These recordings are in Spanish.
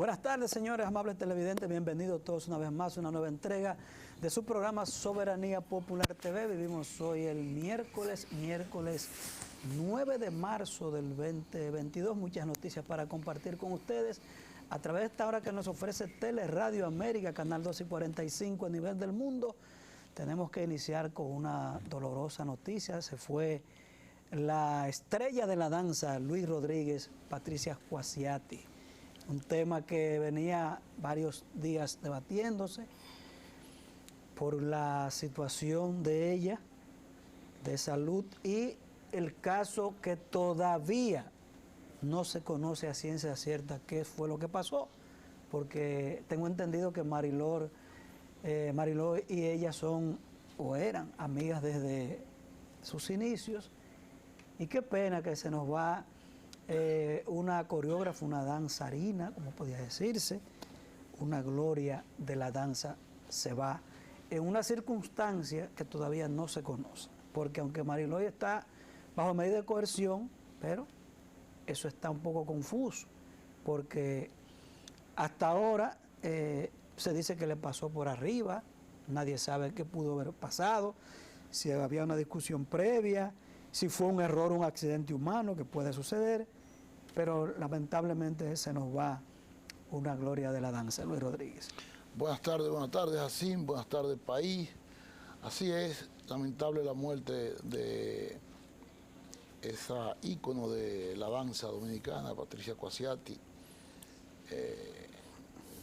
Buenas tardes, señores, amables televidentes, bienvenidos todos una vez más a una nueva entrega de su programa Soberanía Popular TV. Vivimos hoy el miércoles 9 de marzo del 2022. Muchas noticias para compartir con ustedes a través de esta hora que nos ofrece Teleradio América, canal 2 y 45 a nivel del mundo. Tenemos que iniciar con una dolorosa noticia. Se fue la estrella de la danza, Luis Rodríguez, Patricia Cuasiati. Un tema que venía varios días debatiéndose por la situación de ella, de salud, y el caso que todavía no se conoce a ciencia cierta qué fue lo que pasó, porque tengo entendido que Mariló y ella son o eran amigas desde sus inicios, y qué pena que se nos va una coreógrafa, una danzarina, como podía decirse, una gloria de la danza se va en una circunstancia que todavía no se conoce, porque aunque Mariló está bajo medida de coerción, pero eso está un poco confuso, porque hasta ahora se dice que le pasó por arriba, nadie sabe qué pudo haber pasado, si había una discusión previa, si fue un error, un accidente humano que puede suceder, pero lamentablemente se nos va una gloria de la danza, Luis Rodríguez. Buenas tardes, Jacín, buenas tardes, país. Así es, lamentable la muerte de esa ícono de la danza dominicana, Patricia Cuasiati,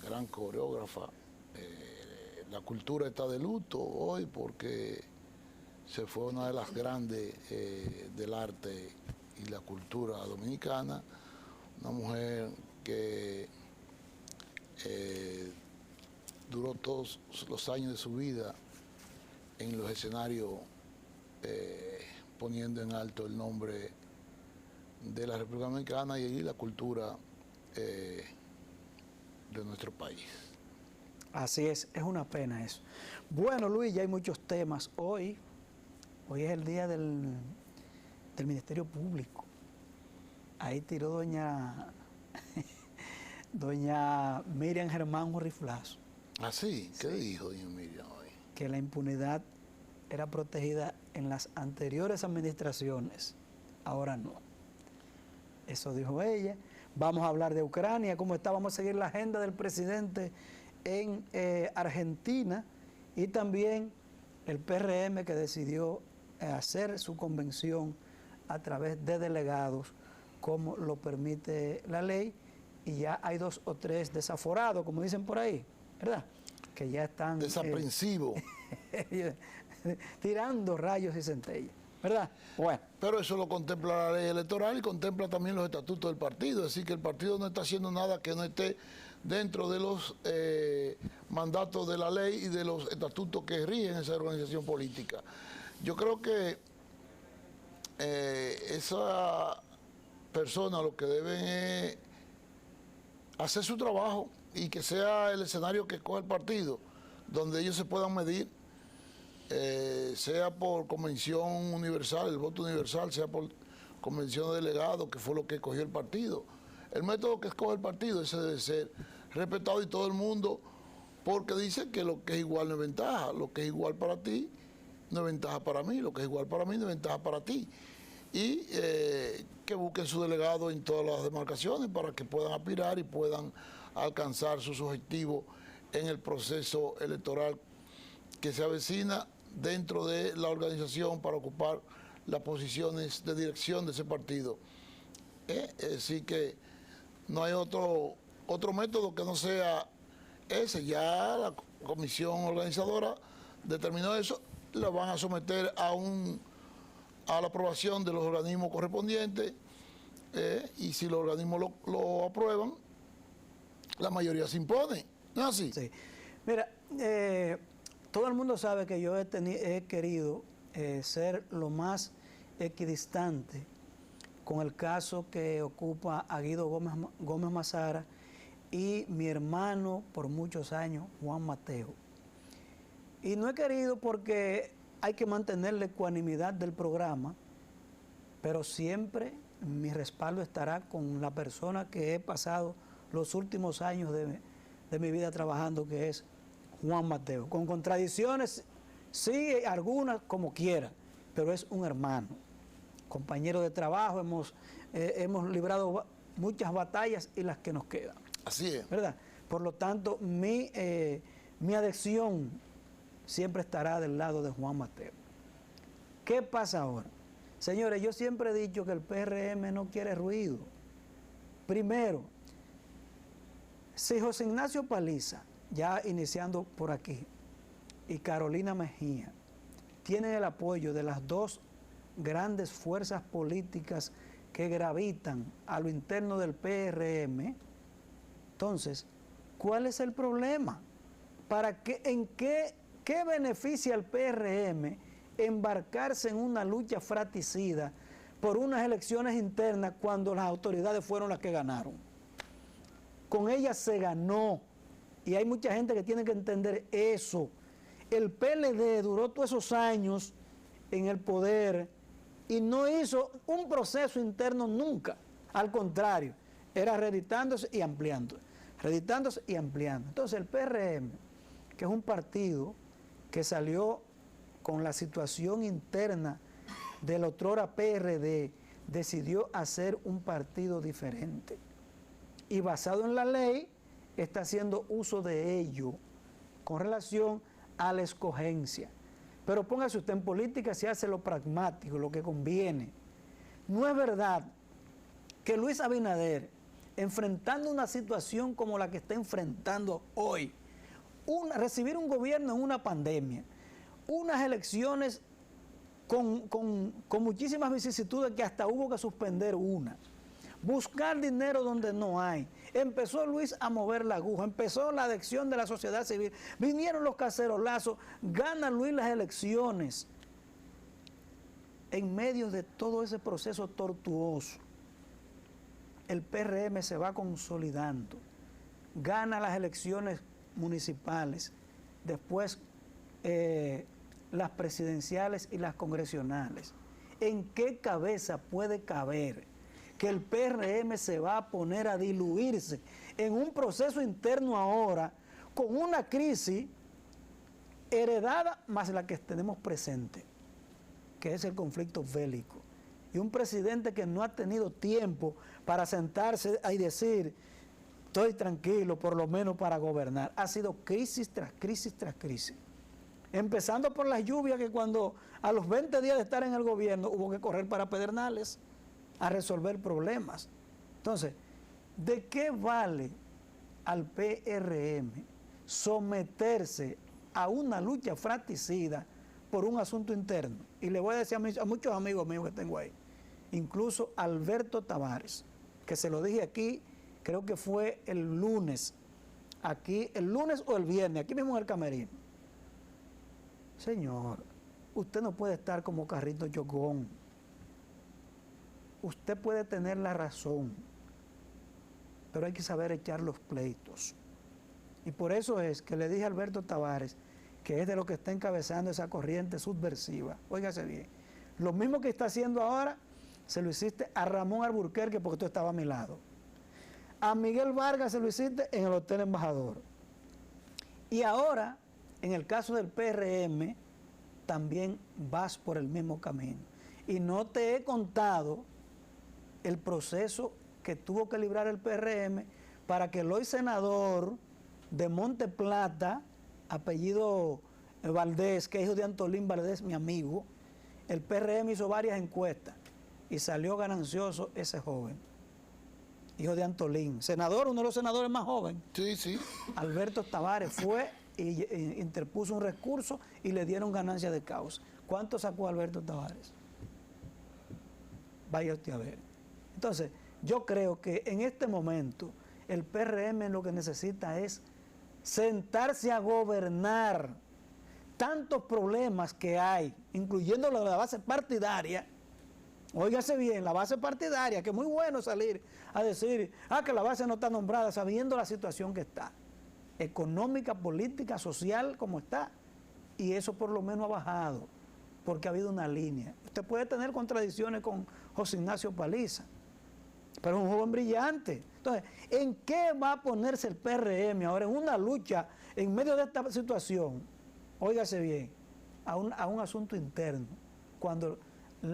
gran coreógrafa. La cultura está de luto hoy porque se fue una de las grandes del arte y la cultura dominicana, una mujer que duró todos los años de su vida en los escenarios poniendo en alto el nombre de la República Dominicana y la cultura de nuestro país. Así es una pena eso. Bueno, Luis, ya hay muchos temas. Hoy es el día del Ministerio Público. Ahí tiró doña Miriam Germán un riflazo. ¿Ah, sí? ¿Qué dijo doña Miriam hoy? Que la impunidad era protegida en las anteriores administraciones, ahora no. Eso dijo ella. Vamos a hablar de Ucrania, cómo está, vamos a seguir la agenda del presidente en Argentina, y también el PRM que decidió hacer su convención a través de delegados, como lo permite la ley, y ya hay 2 o 3 desaforados, como dicen por ahí, ¿verdad? Que ya están desaprensivos, tirando rayos y centellas, ¿verdad? Bueno. Pero eso lo contempla la ley electoral y contempla también los estatutos del partido, es decir, que el partido no está haciendo nada que no esté dentro de los mandatos de la ley y de los estatutos que rigen esa organización política. Yo creo que esa persona lo que deben es hacer su trabajo y que sea el escenario que coge el partido, donde ellos se puedan medir, sea por convención universal, el voto universal, sea por convención de delegados, que fue lo que cogió el partido. El método que escoge el partido, ese debe ser respetado y todo el mundo, porque dice que lo que es igual no es ventaja, lo que es igual para ti no es ventaja para mí, lo que es igual para mí no es ventaja para ti. Y que busquen su delegado en todas las demarcaciones para que puedan aspirar y puedan alcanzar sus objetivos en el proceso electoral que se avecina dentro de la organización para ocupar las posiciones de dirección de ese partido. Es decir que no hay otro método que no sea ese. Ya la comisión organizadora determinó eso, la van a someter a la aprobación de los organismos correspondientes, y si los organismos lo aprueban, la mayoría se impone. ¿No es así? Sí. Mira, todo el mundo sabe que yo he querido ser lo más equidistante con el caso que ocupa a Guido Gómez Mazara y mi hermano por muchos años, Juan Mateo. Y no he querido porque hay que mantener la ecuanimidad del programa, pero siempre mi respaldo estará con la persona que he pasado los últimos años de mi vida trabajando, que es Juan Mateo. Con contradicciones, sí, algunas como quiera, pero es un hermano, compañero de trabajo, hemos librado muchas batallas y las que nos quedan. Así es. ¿Verdad? Por lo tanto, mi adhesión siempre estará del lado de Juan Mateo. ¿Qué pasa ahora? Señores, yo siempre he dicho que el PRM no quiere ruido. Primero, si José Ignacio Paliza, ya iniciando por aquí, y Carolina Mejía, tienen el apoyo de las dos grandes fuerzas políticas que gravitan a lo interno del PRM, entonces, ¿cuál es el problema? ¿En qué beneficia al PRM embarcarse en una lucha fratricida por unas elecciones internas cuando las autoridades fueron las que ganaron? Con ellas se ganó, y hay mucha gente que tiene que entender eso. El PLD duró todos esos años en el poder y no hizo un proceso interno nunca. Al contrario, era reeditándose y ampliando. Reeditándose y ampliando. Entonces el PRM, que es un partido que salió con la situación interna del otrora PRD, decidió hacer un partido diferente. Y basado en la ley, está haciendo uso de ello con relación a la escogencia. Pero póngase usted, en política se hace lo pragmático, lo que conviene. No es verdad que Luis Abinader, enfrentando una situación como la que está enfrentando hoy, recibir un gobierno en una pandemia, unas elecciones con muchísimas vicisitudes que hasta hubo que suspender una, buscar dinero donde no hay. Empezó Luis a mover la aguja, empezó la adhesión de la sociedad civil, vinieron los cacerolazos, gana Luis las elecciones. En medio de todo ese proceso tortuoso, el PRM se va consolidando, gana las elecciones municipales, después las presidenciales y las congresionales. ¿En qué cabeza puede caber que el PRM se va a poner a diluirse en un proceso interno ahora con una crisis heredada más la que tenemos presente, que es el conflicto bélico? Y un presidente que no ha tenido tiempo para sentarse y decir, estoy tranquilo, por lo menos para gobernar. Ha sido crisis tras crisis tras crisis. Empezando por las lluvias, que cuando a los 20 días de estar en el gobierno hubo que correr para Pedernales a resolver problemas. Entonces, ¿de qué vale al PRM someterse a una lucha fratricida por un asunto interno? Y le voy a decir a muchos amigos míos que tengo ahí, incluso Alberto Tavares, que se lo dije aquí, creo que fue el lunes, aquí, el lunes o el viernes, aquí mismo en el camerino. Señor, usted no puede estar como carrito chocón. Usted puede tener la razón, pero hay que saber echar los pleitos. Y por eso es que le dije a Alberto Tavares, que es de lo que está encabezando esa corriente subversiva. Óigase bien, lo mismo que está haciendo ahora, se lo hiciste a Ramón Alburquerque porque tú estabas a mi lado. A Miguel Vargas se lo hiciste en el Hotel Embajador. Y ahora, en el caso del PRM, también vas por el mismo camino. Y no te he contado el proceso que tuvo que librar el PRM para que el hoy senador de Monte Plata, apellido Valdés, que es hijo de Antolín Valdés, mi amigo, el PRM hizo varias encuestas y salió ganancioso ese joven, hijo de Antolín, senador, uno de los senadores más jóvenes. Sí, sí. Alberto Tavares fue y interpuso un recurso y le dieron ganancia de causa. ¿Cuánto sacó Alberto Tavares? Vaya usted a ver. Entonces, yo creo que en este momento el PRM lo que necesita es sentarse a gobernar. Tantos problemas que hay, incluyendo la base partidaria. Óigase bien, la base partidaria, que es muy bueno salir a decir, que la base no está nombrada, sabiendo la situación que está, económica, política, social, como está. Y eso por lo menos ha bajado, porque ha habido una línea. Usted puede tener contradicciones con José Ignacio Paliza, pero es un joven brillante. Entonces, ¿en qué va a ponerse el PRM ahora en una lucha en medio de esta situación? Óigase bien, a un asunto interno, cuando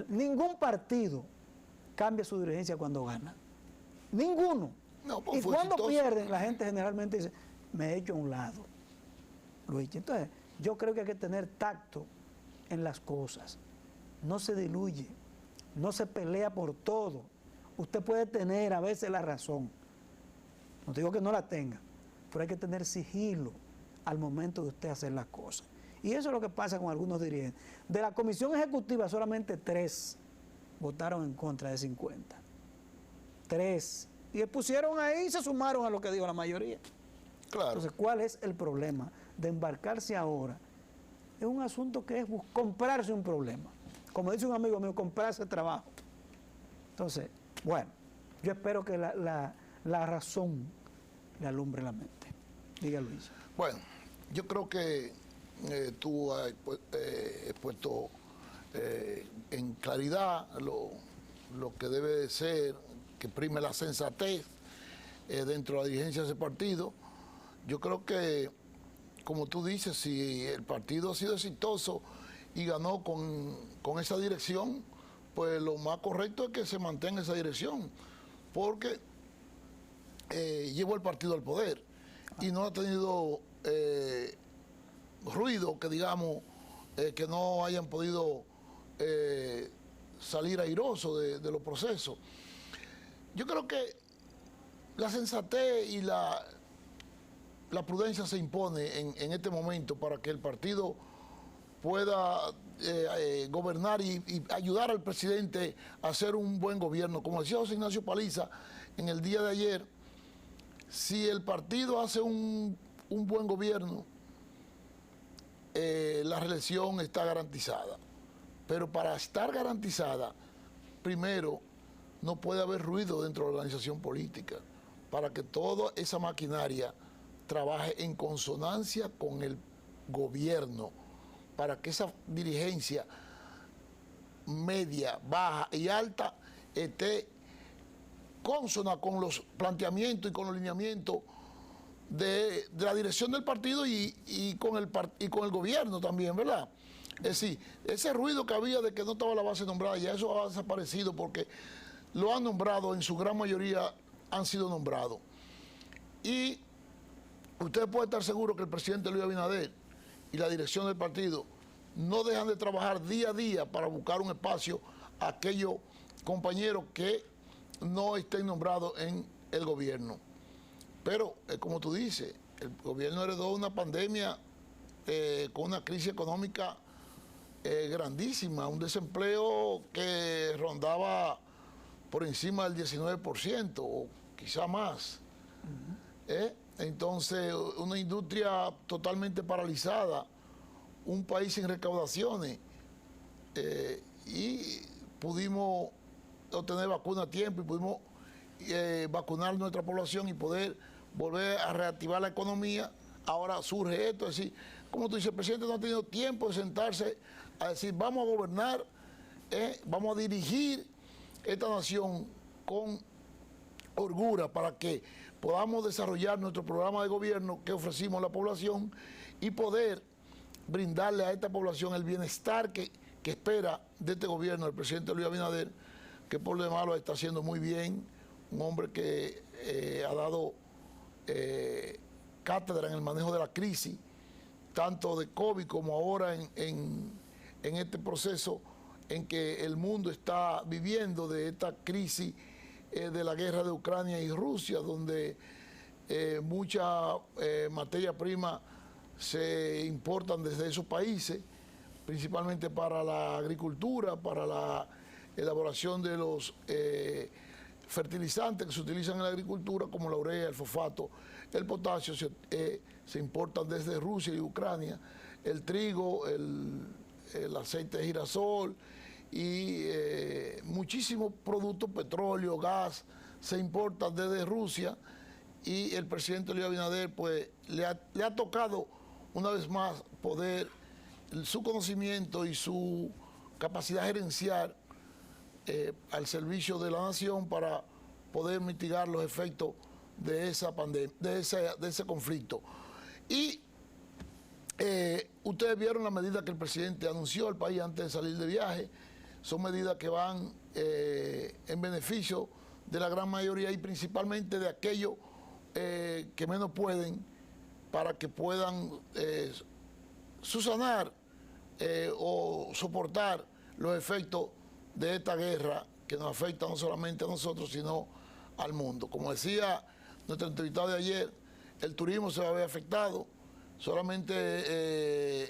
ningún partido cambia su dirigencia cuando gana. Ninguno. No, pues y cuando exitoso. pierden, la gente generalmente dice, me he hecho a un lado. Luis, entonces, yo creo que hay que tener tacto en las cosas. No se diluye, no se pelea por todo. Usted puede tener a veces la razón. No digo que no la tenga, pero hay que tener sigilo al momento de usted hacer las cosas. Y eso es lo que pasa con algunos dirigentes. De la comisión ejecutiva, solamente 3 votaron en contra de 50. 3. Y pusieron ahí y se sumaron a lo que dijo la mayoría. Claro. Entonces, ¿cuál es el problema de embarcarse ahora? Es un asunto que es comprarse un problema. Como dice un amigo mío, comprarse trabajo. Entonces, bueno, yo espero que la razón le alumbre la mente. Diga, Luis. Bueno, yo creo que tú has puesto en claridad lo que debe de ser, que prime la sensatez dentro de la dirigencia de ese partido. Yo creo que, como tú dices, si el partido ha sido exitoso y ganó con esa dirección, pues lo más correcto es que se mantenga esa dirección, porque llevó el partido al poder y no ha tenido ruido que digamos que no hayan podido salir airosos de los procesos. Yo creo que la sensatez y la prudencia se impone en este momento para que el partido pueda gobernar y ayudar al presidente a hacer un buen gobierno. Como decía José Ignacio Paliza en el día de ayer, si el partido hace un buen gobierno, la reelección está garantizada. Pero para estar garantizada, primero, no puede haber ruido dentro de la organización política, para que toda esa maquinaria trabaje en consonancia con el gobierno, para que esa dirigencia media, baja y alta esté consona con los planteamientos y con los lineamientos de la dirección del partido y con el gobierno también, ¿verdad? Es decir, ese ruido que había de que no estaba la base nombrada, ya eso ha desaparecido porque lo han nombrado, en su gran mayoría han sido nombrados. Y usted puede estar seguro que el presidente Luis Abinader y la dirección del partido no dejan de trabajar día a día para buscar un espacio a aquellos compañeros que no estén nombrados en el gobierno. Pero, como tú dices, el gobierno heredó una pandemia con una crisis económica grandísima, un desempleo que rondaba por encima del 19% o quizá más. Entonces, una industria totalmente paralizada, un país sin recaudaciones, y pudimos obtener vacuna a tiempo y pudimos vacunar nuestra población y poder volver a reactivar la economía. Ahora surge esto, es decir, como tú dices, el presidente no ha tenido tiempo de sentarse a decir, vamos a gobernar, vamos a dirigir esta nación con holgura para que podamos desarrollar nuestro programa de gobierno que ofrecimos a la población y poder brindarle a esta población el bienestar que espera de este gobierno, el presidente Luis Abinader, que por lo demás lo está haciendo muy bien, un hombre que ha dado cátedra en el manejo de la crisis, tanto de COVID como ahora en este proceso en que el mundo está viviendo de esta crisis de la guerra de Ucrania y Rusia, donde mucha materia prima se importan desde esos países, principalmente para la agricultura, para la elaboración de los fertilizantes que se utilizan en la agricultura, como la urea, el fosfato, el potasio, se importan desde Rusia y Ucrania, el trigo, el aceite de girasol y muchísimos productos, petróleo, gas, se importan desde Rusia, y el presidente Luis Abinader pues le ha tocado una vez más poder, su conocimiento y su capacidad gerencial al servicio de la nación para poder mitigar los efectos de esa pandemia, de ese conflicto. Y ustedes vieron la medida que el presidente anunció al país antes de salir de viaje. Son medidas que van en beneficio de la gran mayoría y principalmente de aquellos que menos pueden, para que puedan subsanar o soportar los efectos de esta guerra que nos afecta no solamente a nosotros, sino al mundo. Como decía nuestro entrevistado de ayer, el turismo se va a ver afectado. Solamente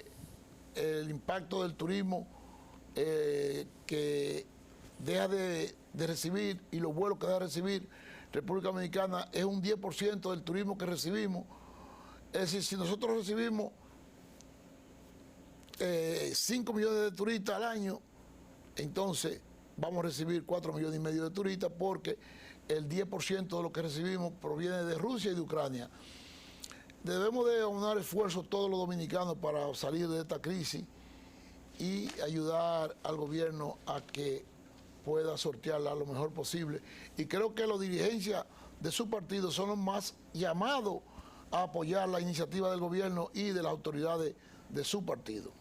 el impacto del turismo que deja de recibir y los vuelos que deja de recibir República Dominicana es un 10% del turismo que recibimos. Es decir, si nosotros recibimos 5 millones de turistas al año, entonces vamos a recibir 4,5 millones de turistas, porque el 10% de lo que recibimos proviene de Rusia y de Ucrania. Debemos de aunar esfuerzos todos los dominicanos para salir de esta crisis y ayudar al gobierno a que pueda sortearla lo mejor posible. Y creo que los dirigencias de su partido son los más llamados a apoyar la iniciativa del gobierno y de las autoridades de su partido.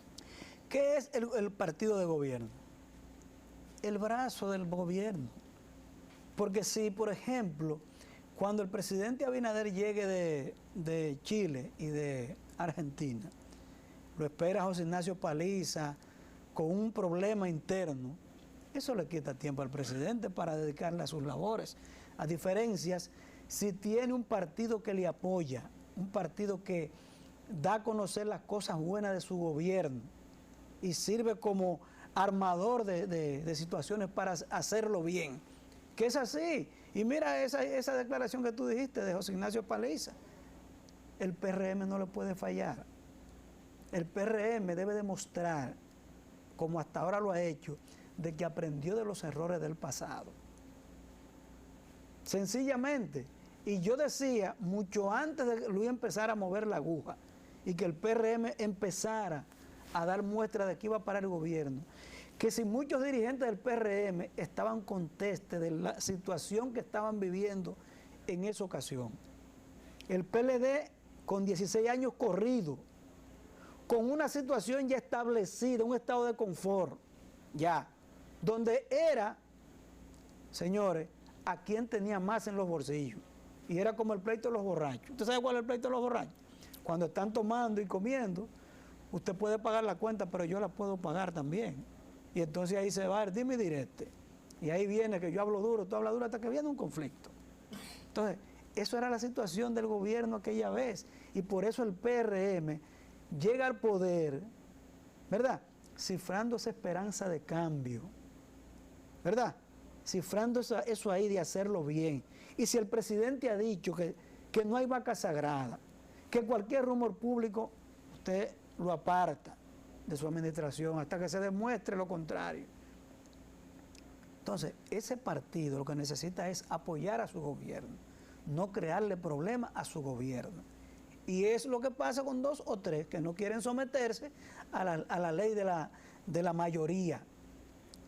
¿Qué es el partido de gobierno? El brazo del gobierno. Porque si, por ejemplo, cuando el presidente Abinader llegue de Chile y de Argentina, lo espera José Ignacio Paliza con un problema interno, eso le quita tiempo al presidente para dedicarle a sus labores. A diferencias, si tiene un partido que le apoya, un partido que da a conocer las cosas buenas de su gobierno y sirve como armador de situaciones para hacerlo bien, que es así. Y mira esa declaración que tú dijiste de José Ignacio Paliza. El PRM no le puede fallar. El PRM debe demostrar, como hasta ahora lo ha hecho, de que aprendió de los errores del pasado. Sencillamente. Y yo decía, mucho antes de que Luis empezara a mover la aguja y que el PRM empezara a dar muestra de que iba para el gobierno, que si muchos dirigentes del PRM estaban contestes de la situación que estaban viviendo en esa ocasión. El PLD, con 16 años corrido, con una situación ya establecida, un estado de confort, ya, donde era, señores, a quien tenía más en los bolsillos. Y era como el pleito de los borrachos. ¿Usted sabe cuál es el pleito de los borrachos? Cuando están tomando y comiendo, usted puede pagar la cuenta, pero yo la puedo pagar también. Y entonces ahí se va el dime y direte. Y ahí viene que yo hablo duro, tú hablas duro, hasta que viene un conflicto. Entonces, eso era la situación del gobierno aquella vez. Y por eso el PRM llega al poder, ¿verdad? Cifrando esa esperanza de cambio, ¿verdad? Cifrando eso ahí de hacerlo bien. Y si el presidente ha dicho que no hay vaca sagrada, que cualquier rumor público usted lo aparta de su administración hasta que se demuestre lo contrario. Entonces, ese partido lo que necesita es apoyar a su gobierno, no crearle problemas a su gobierno. Y es lo que pasa con 2 o 3 que no quieren someterse a la ley de la mayoría.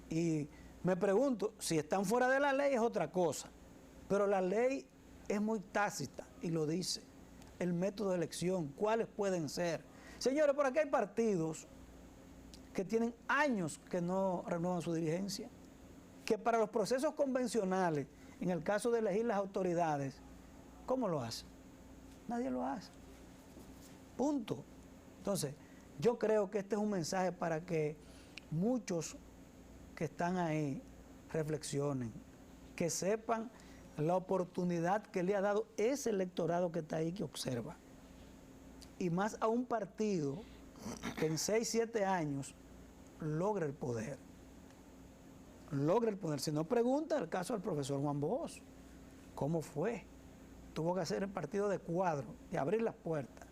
Y me pregunto, si están fuera de la ley es otra cosa, pero la ley es muy tácita y lo dice. El método de elección, cuáles pueden ser. Señores, por aquí hay partidos que tienen años que no renuevan su dirigencia, que para los procesos convencionales, en el caso de elegir las autoridades, ¿cómo lo hacen? Nadie lo hace. Punto. Entonces, yo creo que este es un mensaje para que muchos que están ahí reflexionen, que sepan la oportunidad que le ha dado ese electorado que está ahí, que observa. Y más a un partido que en 6, 7 años logra el poder. Logra el poder. Si no, pregunta el caso del profesor Juan Bosch. ¿Cómo fue? Tuvo que hacer el partido de cuadro, de abrir las puertas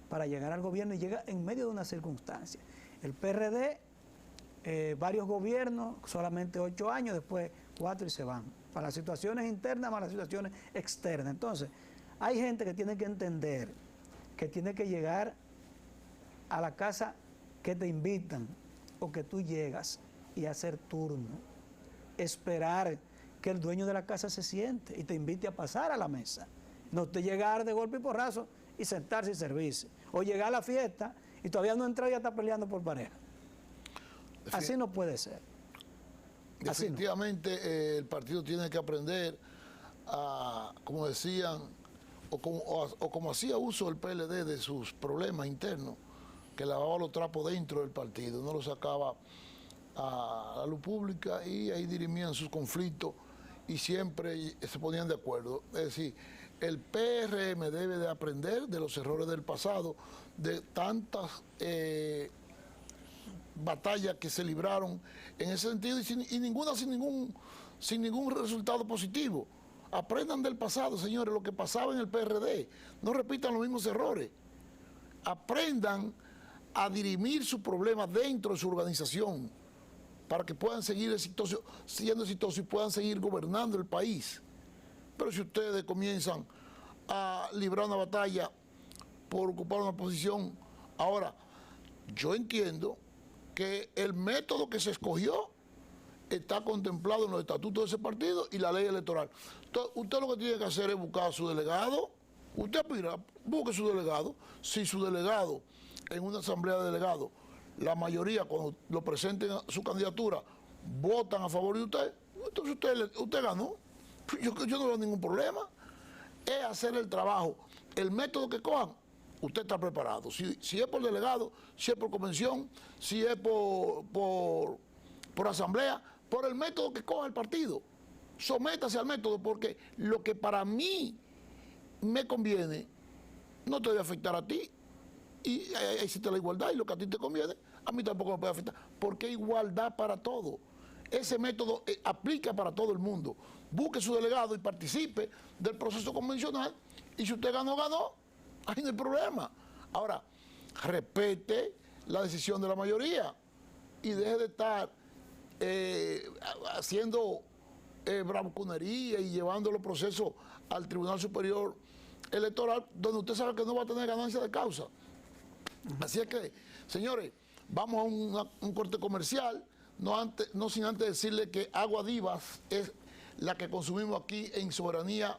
para llegar al gobierno, y llega en medio de una circunstancia. El PRD, varios gobiernos, solamente 8 años, después 4 y se van. Para las situaciones internas, para las situaciones externas. Entonces, hay gente que tiene que entender que tiene que llegar a la casa que te invitan o que tú llegas y hacer turno. Esperar que el dueño de la casa se siente y te invite a pasar a la mesa. No te llegar de golpe y porrazo y sentarse y servirse. O llegar a la fiesta y todavía no entrar y ya está peleando por pareja. Así no puede ser. Definitivamente el partido tiene que aprender a, como decían, o como hacía uso el PLD de sus problemas internos, que lavaba los trapos dentro del partido, no los sacaba a la luz pública y ahí dirimían sus conflictos y siempre se ponían de acuerdo. Es decir, el PRM debe de aprender de los errores del pasado, de tantas batallas que se libraron en ese sentido y ninguna sin ningún resultado positivo. Aprendan del pasado, señores, lo que pasaba en el PRD. No repitan los mismos errores. Aprendan a dirimir sus problemas dentro de su organización para que puedan seguir siendo exitosos y puedan seguir gobernando el país. Pero si ustedes comienzan a librar una batalla por ocupar una posición, ahora, yo entiendo que el método que se escogió está contemplado en los estatutos de ese partido y la ley electoral. Entonces, usted lo que tiene que hacer es buscar a su delegado. Usted aspira, busque su delegado. Si su delegado, en una asamblea de delegados, la mayoría, cuando lo presenten a su candidatura, votan a favor de usted, entonces usted ganó. Yo no veo ningún problema. Es hacer el trabajo. El método que cojan, usted está preparado. Si es por delegado, si es por convención, si es por asamblea, por el método que coja el partido. Sométase al método, porque lo que para mí me conviene no te debe afectar a ti. Y ahí existe la igualdad, y lo que a ti te conviene, a mí tampoco me puede afectar, porque hay igualdad para todo. Ese método aplica para todo el mundo. Busque su delegado y participe del proceso convencional, y si usted ganó, ahí no hay problema. Ahora, respete la decisión de la mayoría y deje de estar haciendo bravuconería y llevando los procesos al Tribunal Superior Electoral, donde usted sabe que no va a tener ganancia de causa. Así es que, señores, vamos a un corte comercial, no sin antes decirle que Agua Divas es la que consumimos aquí en Soberanía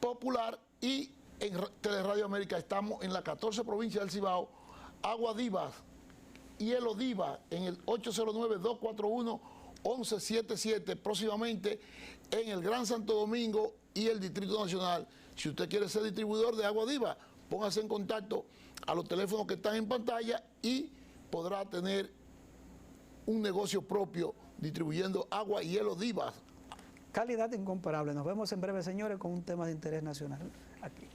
Popular, y en Teleradio América estamos en las 14 provincias del Cibao. Agua Divas, Hielo Diva en el 809-241-1177, próximamente en el Gran Santo Domingo y el Distrito Nacional. Si usted quiere ser distribuidor de Agua Diva, póngase en contacto a los teléfonos que están en pantalla y podrá tener un negocio propio distribuyendo agua y hielo Divas. Calidad incomparable. Nos vemos en breve, señores, con un tema de interés nacional aquí.